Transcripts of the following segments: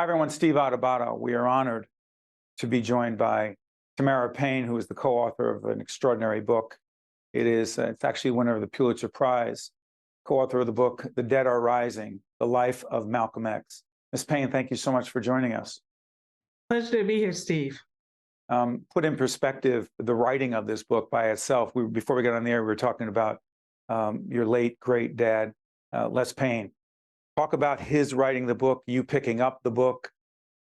Hi, everyone. Steve Adubato. We are honored to be joined by Tamara Payne, who is the co-author of an extraordinary book. It's actually winner of the Pulitzer Prize, co-author of the book, The Dead Are Rising, The Life of Malcolm X. Ms. Payne, thank you so much for joining us. Pleasure to be here, Steve. Put in perspective the writing of this book by itself. Before we got on the air, we were talking about your late, great dad, Les Payne. Talk about his writing the book, you picking up the book,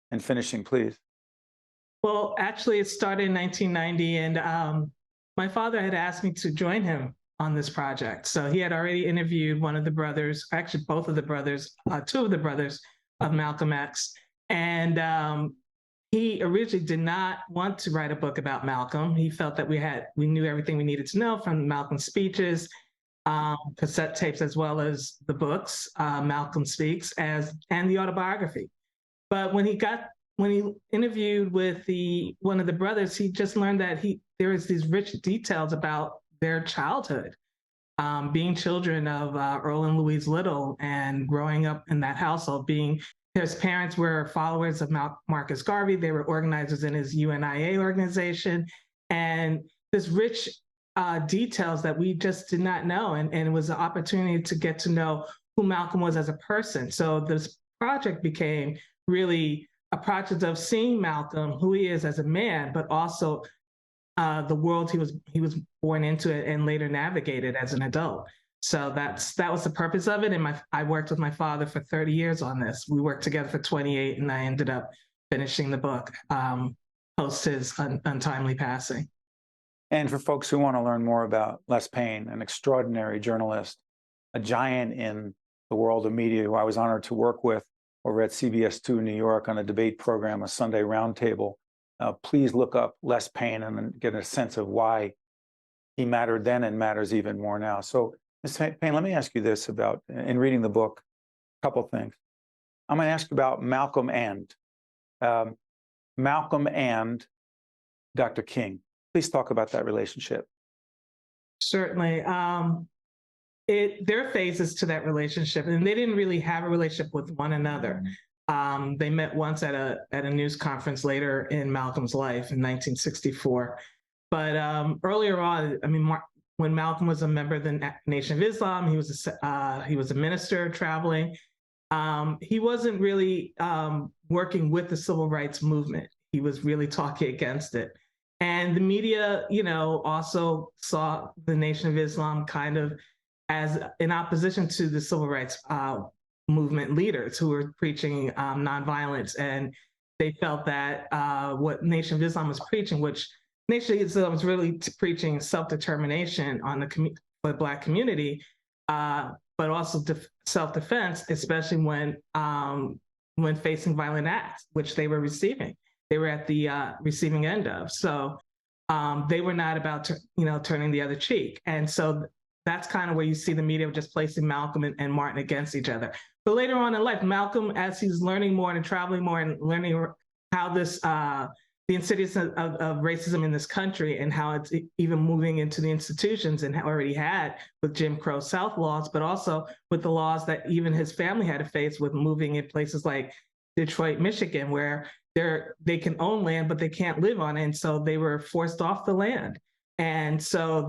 and finishing, please. Well, actually, it started in 1990, and my father had asked me to join him on this project. So he had already interviewed one of the brothers, actually both of the brothers, two of the brothers of Malcolm X. And he originally did not want to write a book about Malcolm. He felt that we knew everything we needed to know from Malcolm's speeches, cassette tapes, as well as the books, Malcolm Speaks, and the autobiography. But when he interviewed with one of the brothers, he just learned that there was these rich details about their childhood, being children of Earl and Louise Little and growing up in that household. His parents were followers of Marcus Garvey. They were organizers in his UNIA organization, and this rich details that we just did not know. And it was an opportunity to get to know who Malcolm was as a person. So this project became really a project of seeing Malcolm, who he is as a man, but also the world he was born into and later navigated as an adult. So that was the purpose of it. And I worked with my father for 30 years on this. We worked together for 28, and I ended up finishing the book post his untimely passing. And for folks who want to learn more about Les Payne, an extraordinary journalist, a giant in the world of media, who I was honored to work with over at CBS 2 New York on a debate program, a Sunday roundtable, please look up Les Payne and get a sense of why he mattered then and matters even more now. So, Ms. Payne, let me ask you this about, in reading the book, a couple of things. I'm going to ask you about Malcolm and Dr. King. Please talk about that relationship. Certainly. There are phases to that relationship, and they didn't really have a relationship with one another. They met once at a news conference later in Malcolm's life in 1964. But earlier on, I mean, when Malcolm was a member of the Nation of Islam, he was a minister traveling. He wasn't really working with the civil rights movement. He was really talking against it. And the media, also saw the Nation of Islam kind of as in opposition to the civil rights movement leaders who were preaching nonviolence. And they felt that what Nation of Islam was preaching, which Nation of Islam was really preaching self-determination on the Black community, but also self-defense, especially when facing violent acts, which they were receiving. They were at the receiving end of. So they were not about turning the other cheek. And so that's kind of where you see the media just placing Malcolm and Martin against each other. But later on in life, Malcolm, as he's learning more and traveling more and learning how the insidiousness of racism in this country and how it's even moving into the institutions and already had with Jim Crow South laws, but also with the laws that even his family had to face with moving in places like Detroit, Michigan, where they can own land, but they can't live on it. And so they were forced off the land. And so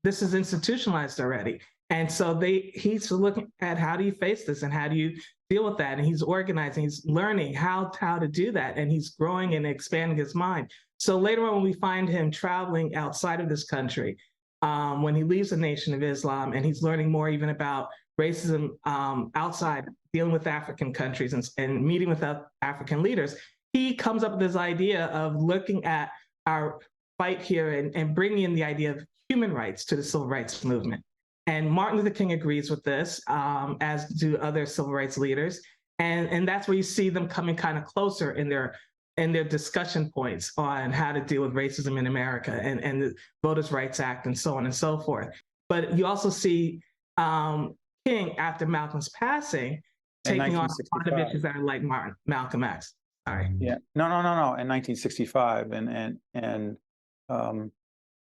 this is institutionalized already. And so he's looking at how do you face this and how do you deal with that? And he's organizing, he's learning how to do that. And he's growing and expanding his mind. So later on, when we find him traveling outside of this country, when he leaves the Nation of Islam and he's learning more even about racism outside, dealing with African countries and meeting with African leaders, he comes up with this idea of looking at our fight here and bringing in the idea of human rights to the civil rights movement. And Martin Luther King agrees with this, as do other civil rights leaders. And that's where you see them coming kind of closer in their discussion points on how to deal with racism in America and the Voters' Rights Act and so on and so forth. But you also see King, after Malcolm's passing, taking on a lot of issues that are like Malcolm X. Sorry. Yeah. No. In 1965, and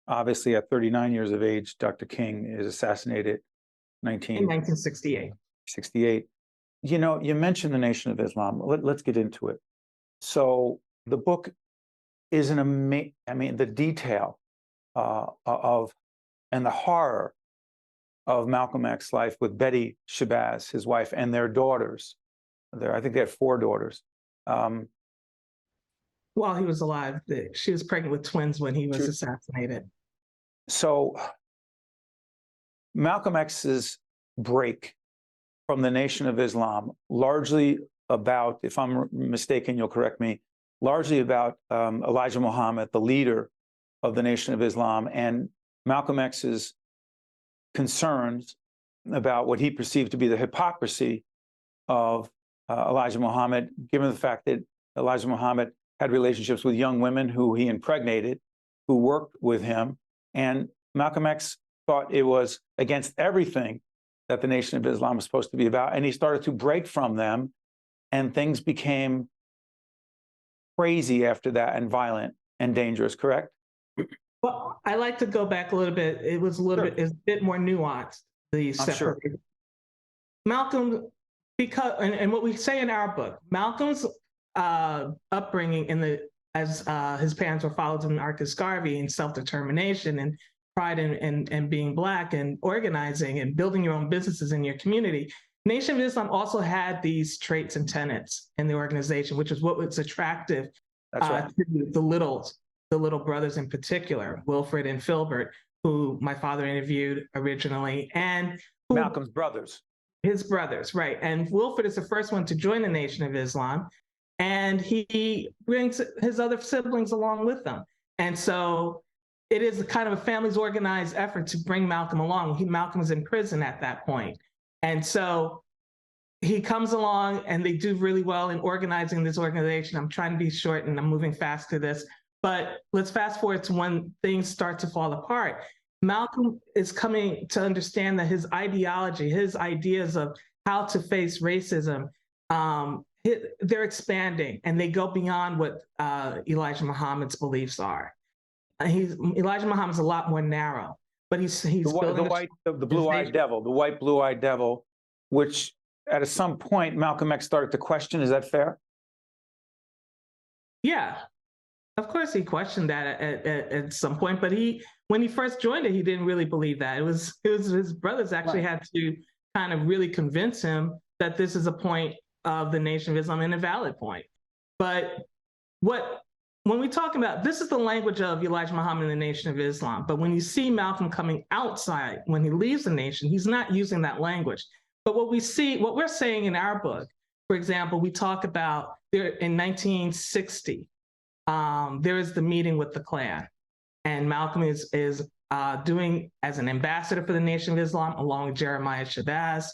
obviously at 39 years of age, Dr. King is assassinated. In 1968. 68. You know, you mentioned the Nation of Islam. Let's get into it. So the book is I mean, the detail of and the horror of Malcolm X's life with Betty Shabazz, his wife, and their daughters. I think they had 4 daughters. Um, While he was alive, she was pregnant with twins when he was assassinated. So Malcolm X's break from the Nation of Islam, largely about, if I'm mistaken, you'll correct me, largely about Elijah Muhammad, the leader of the Nation of Islam, and Malcolm X's concerns about what he perceived to be the hypocrisy of Elijah Muhammad, given the fact that Elijah Muhammad had relationships with young women who he impregnated, who worked with him. And Malcolm X thought it was against everything that the Nation of Islam was supposed to be about. And he started to break from them, and things became crazy after that, and violent and dangerous, correct? Well, I like to go back a little bit. It was a little bit, it's a bit more nuanced, the separation. Sure. Malcolm, because, and what we say in our book, Malcolm's upbringing as his parents were followed in Marcus Garvey and self-determination and pride in being Black and organizing and building your own businesses in your community. Nation of Islam also had these traits and tenets in the organization, which is what was attractive to the little brothers in particular, Wilfred and Filbert, who my father interviewed originally, and Malcolm's brothers. His brothers, right. And Wilfred is the first one to join the Nation of Islam, and he brings his other siblings along with them. And so it is kind of a family's organized effort to bring Malcolm along. Malcolm was in prison at that point. And so he comes along, and they do really well in organizing this organization. I'm trying to be short, and I'm moving fast to this. But let's fast forward to when things start to fall apart. Malcolm is coming to understand that his ideology, his ideas of how to face racism, they're expanding, and they go beyond what Elijah Muhammad's beliefs are. Elijah Muhammad's a lot more narrow, but he's the blue-eyed devil, the white blue-eyed devil, which at some point Malcolm X started to question. Is that fair? Yeah. Of course, he questioned that at some point, but when he first joined it, he didn't really believe that. It was his brothers actually had to kind of really convince him that this is a point of the Nation of Islam and a valid point. But when we talk about, this is the language of Elijah Muhammad and the Nation of Islam, but when you see Malcolm coming outside, when he leaves the nation, he's not using that language. But what we're saying in our book, for example, we talk about there in 1960, there is the meeting with the Klan, and Malcolm is doing as an ambassador for the Nation of Islam, along with Jeremiah Shabazz.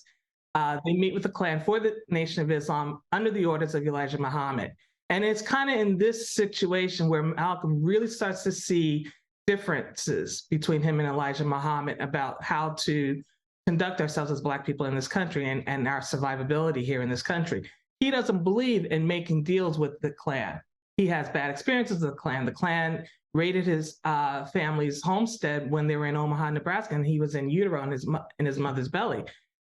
They meet with the Klan for the Nation of Islam under the orders of Elijah Muhammad. And it's kind of in this situation where Malcolm really starts to see differences between him and Elijah Muhammad about how to conduct ourselves as Black people in this country and our survivability here in this country. He doesn't believe in making deals with the Klan. He has bad experiences with the Klan. The Klan raided his family's homestead when they were in Omaha, Nebraska, and he was in utero in his mother's belly.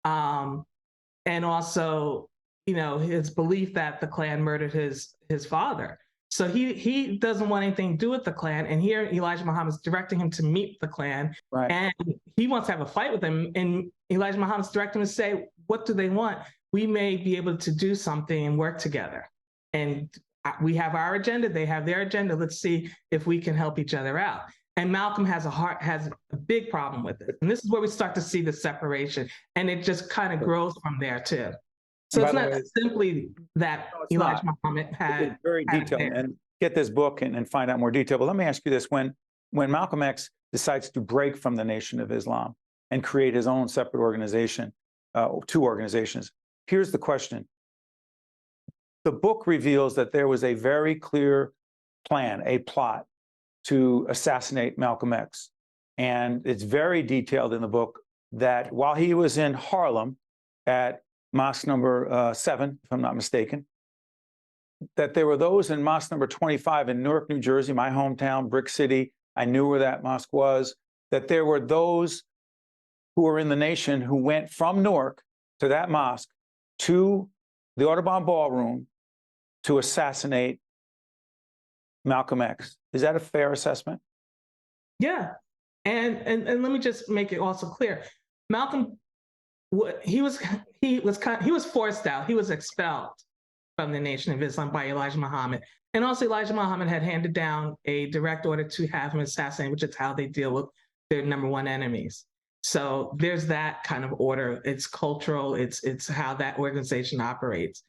And also, his belief that the Klan murdered his father. So he doesn't want anything to do with the Klan. And here Elijah Muhammad's directing him to meet the Klan. Right. And he wants to have a fight with them. And Elijah Muhammad's directing him to say, what do they want? We may be able to do something and work together. And we have our agenda, they have their agenda. Let's see if we can help each other out. And Malcolm has a big problem with it. And this is where we start to see the separation. And it just kind of grows from there too. So it's not simply that Elijah Muhammad had. Very detailed, and get this book and find out more detail. But let me ask you this: when Malcolm X decides to break from the Nation of Islam and create his own separate organization, 2 organizations, here's the question. The book reveals that there was a very clear plan, a plot to assassinate Malcolm X. And it's very detailed in the book that while he was in Harlem at Mosque number 7, if I'm not mistaken, that there were those in Mosque number 25 in Newark, New Jersey, my hometown, Brick City. I knew where that mosque was, that there were those who were in the nation who went from Newark to that mosque to the Audubon Ballroom to assassinate Malcolm X. Is that a fair assessment? Yeah. And let me just make it also clear. Malcolm, he was forced out. He was expelled from the Nation of Islam by Elijah Muhammad. And also Elijah Muhammad had handed down a direct order to have him assassinated, which is how they deal with their number one enemies. So there's that kind of order. It's cultural. It's how that organization operates.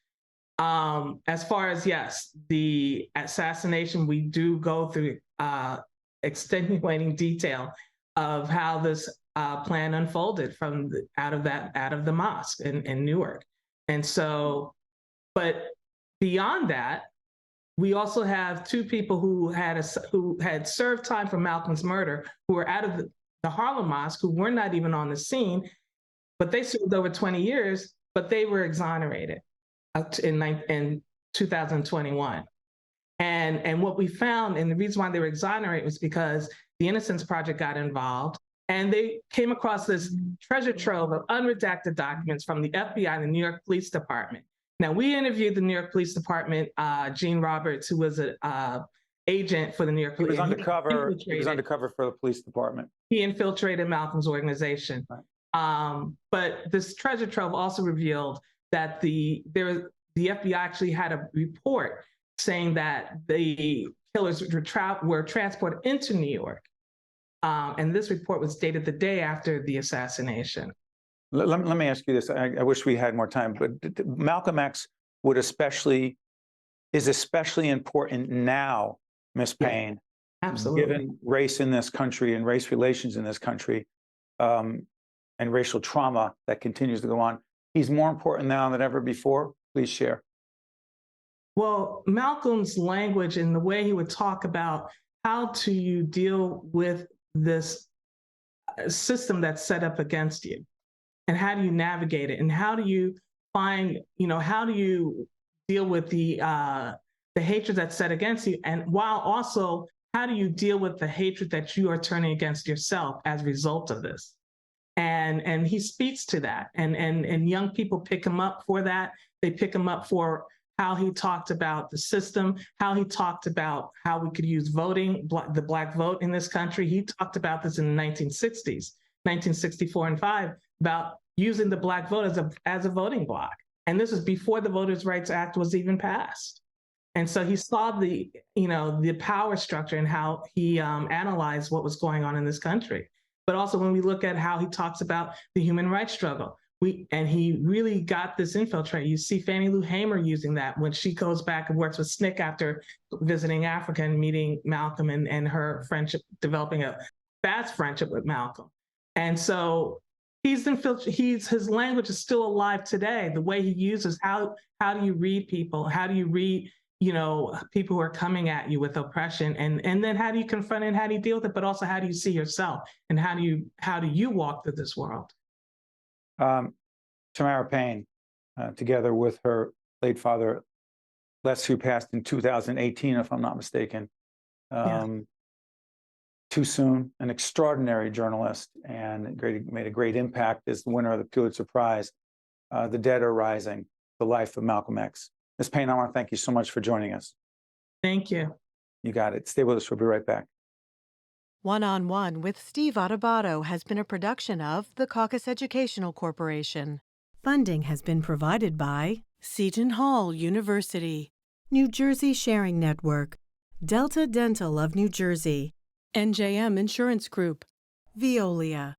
As far as, yes, the assassination, we do go through extenuating detail of how this plan unfolded from out of the mosque in Newark. And so, but beyond that, we also have two people who had served time for Malcolm's murder, who were out of the Harlem Mosque, who were not even on the scene, but they served over 20 years, but they were exonerated in 2021. And what we found, and the reason why they were exonerated was because the Innocence Project got involved, and they came across this treasure trove of unredacted documents from the FBI and the New York Police Department. Now, we interviewed the New York Police Department, Gene Roberts, who was an agent for the New York Police. He was undercover for the police department. He infiltrated Malcolm's organization. Right. But this treasure trove also revealed that the FBI actually had a report saying that the killers were transported into New York. And this report was dated the day after the assassination. Let me ask you this. I wish we had more time, but Malcolm X is especially important now, Ms. Payne, absolutely, given race in this country and race relations in this country, and racial trauma that continues to go on. He's more important now than ever before. Please share. Well, Malcolm's language and the way he would talk about how do you deal with this system that's set up against you, and how do you navigate it, and how do you find, how do you deal with the hatred that's set against you, and while also how do you deal with the hatred that you are turning against yourself as a result of this? And he speaks to that, and young people pick him up for that. They pick him up for how he talked about the system, how he talked about how we could use voting, the Black vote in this country. He talked about this in the 1960s, 1964 and 5, about using the Black vote as a voting bloc. And this was before the Voters' Rights Act was even passed. And so he saw the power structure and how he analyzed what was going on in this country. But also when we look at how he talks about the human rights struggle, and he really got this infiltrated. You see Fannie Lou Hamer using that when she goes back and works with SNCC after visiting Africa and meeting Malcolm and her friendship, developing a fast friendship with Malcolm. And so his language is still alive today. The way he uses, how do you read people? How do you read, people who are coming at you with oppression? And then how do you confront it and how do you deal with it? But also how do you see yourself? And how do you walk through this world? Tamara Payne, together with her late father, Les, who passed in 2018, if I'm not mistaken. Too soon, an extraordinary journalist and made a great impact as the winner of the Pulitzer Prize. The Dead Are Rising, The Life of Malcolm X. Ms. Payne, I want to thank you so much for joining us. Thank you. You got it. Stay with us. We'll be right back. One-on-One with Steve Adubato has been a production of the Caucus Educational Corporation. Funding has been provided by Seton Hall University, New Jersey Sharing Network, Delta Dental of New Jersey, NJM Insurance Group, Veolia,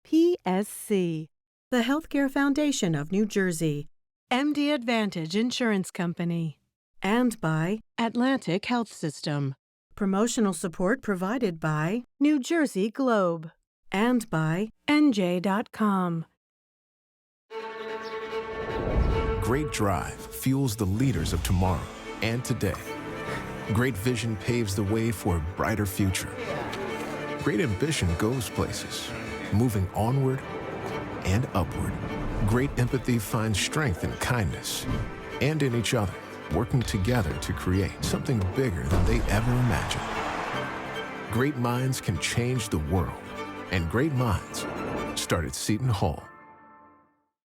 PSC, the Healthcare Foundation of New Jersey, MD Advantage Insurance Company, and by Atlantic Health System. Promotional support provided by New Jersey Globe and by NJ.com. Great drive fuels the leaders of tomorrow and today. Great vision paves the way for a brighter future. Great ambition goes places, moving onward and upward. Great empathy finds strength in kindness and in each other, working together to create something bigger than they ever imagined. Great minds can change the world, and great minds start at Seton Hall.